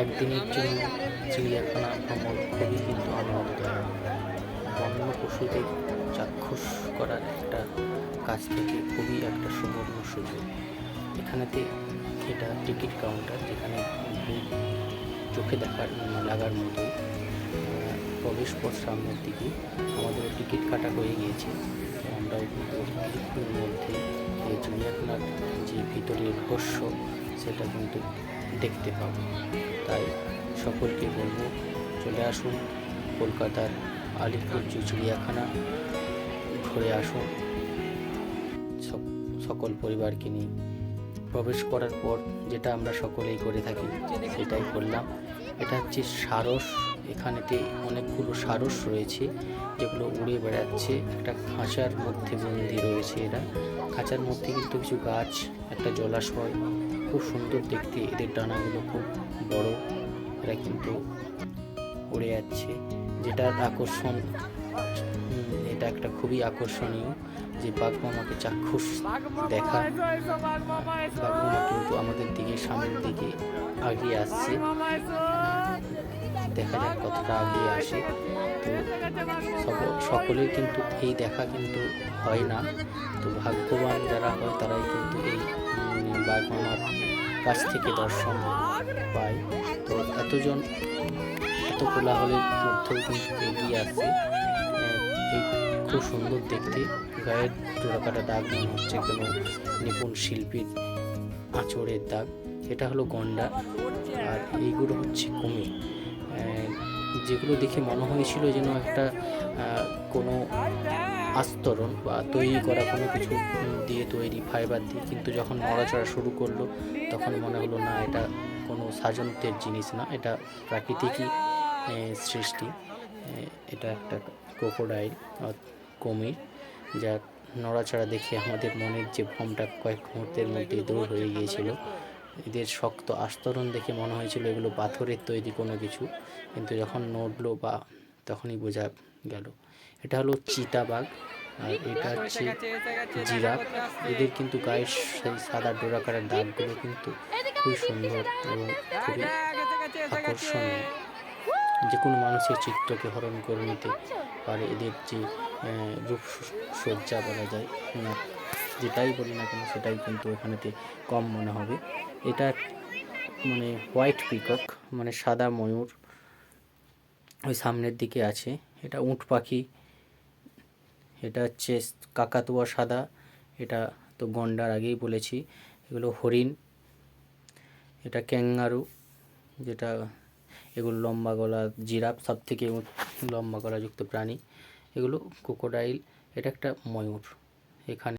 একদিনের জন্য চিড়িয়াখানা ভ্রমণ খুবই কিন্তু আনন্দদায়ক। বন্য পশুদের চাক্ষুষ করার একটা কাছ থেকে খুবই একটা সুবর্ণ সুযোগ। এখানেতে এটা টিকিট কাউন্টার, যেখানে ভিড় চোখে লাগার মতোই। প্রবেশ পথ সামনের দিকে, আমাদের টিকিট কাটা হয়ে গিয়েছে। তো আমরাও কিন্তু কিছুক্ষণের মধ্যে এই চিড়িয়াখানার যে ভিতরের রহস্য সেটা কিন্তু দেখতে পাবো। তাই সকলকে বলবো, চলে আসুন কলকাতার আলিপুর যে চিড়িয়াখানা, ঘুরে আসুন সকল পরিবারকে নিয়ে। প্রবেশ করার পর যেটা আমরা সকলেই করে থাকি সেটাই করলাম। এটা হচ্ছে সারস। এখানেতে অনেকগুলো সারস রয়েছে যেগুলো উড়ে বেড়াচ্ছে। একটা খাঁচার মধ্যে বন্দি রয়েছে এরা। খাঁচার মধ্যে কিন্তু কিছু গাছ, একটা জলাশয়, খুব সুন্দর দেখতে। এদের ডানাগুলো খুব বড়। এরা কিন্তু উড়ে যাচ্ছে, যেটার আকর্ষণ, এটা একটা খুবই আকর্ষণীয় যে বাঘমামাকে চাক্ষুষ দেখা। বাঘমামা কিন্তু আমাদের দিকে, সামনের দিকে আগিয়ে আসছে। দেখা যাক কতটা আগিয়ে আসে। তো সকলেই কিন্তু এই দেখা কিন্তু হয় না। তো ভাগ্যবান যারা হয় তারাই কিন্তু এই বাঘমামার কাছ থেকে দর্শন পায়। তো এত কোলাহলের মধ্যেও কিন্তু এগিয়ে আসছে। এই খুব সুন্দর দেখতে। গায়ের ডোরাকাটা দাগ মনে হচ্ছে কোনো নিপুণ শিল্পীর আঁচড়ের দাগ। এটা হলো গন্ডার, আর এইগুলো হচ্ছে কুমির। যেগুলো দেখে মনে হয়েছিল যেন একটা কোনো আস্তরণ বা তৈরি করা কোনো কিছু দিয়ে তৈরি, ফাইবার দিয়ে, কিন্তু যখন নড়াচড়া শুরু করলো তখন মনে হলো না, এটা কোনো সাজান্তের জিনিস না, এটা প্রাকৃতিকই সৃষ্টি। এটা একটা ক্রোকোডাইল, কুমির, যার নড়াচড়া দেখে আমাদের মনের যে ভ্রমটা কয়েক মুহূর্তের মধ্যে দূর হয়ে গিয়েছিল। এদের শক্ত আস্তরণ দেখে মনে হয়েছিল এগুলো পাথরের তৈরি কোনো কিছু, কিন্তু যখন নড়লো বা তখনই বোঝা গেল। এটা হলো চিতাবাঘ, আর এটা হচ্ছে জিরাফ। এদের কিন্তু গায়ের সেই সাদা ডোরাকাটার দাগগুলো কিন্তু খুবই সুন্দর এবং খুবই আকর্ষণীয়। যে কোনো মানুষের চিত্রকে হরণ করে নিতে পারে এদের যে রূপসজ্জা বলা যায় না, যেটাই বলি না কেন সেটাই কিন্তু এখানেতে কম মনে হবে। এটা মানে হোয়াইট পিকক, মানে সাদা ময়ূর, ওই সামনের দিকে আছে। এটা উট পাখি। এটা হচ্ছে কাকাতুয়া সাদা। এটা তো গন্ডার আগেই বলেছি। এগুলো হরিণ। এটা ক্যাঙ্গারু, যেটা এগুলো লম্বা গলা। জিরাফ সব থেকে লম্বা গলাযুক্ত প্রাণী। এগুলো ক্রোকোডাইল। এটা একটা ময়ূর। এখানে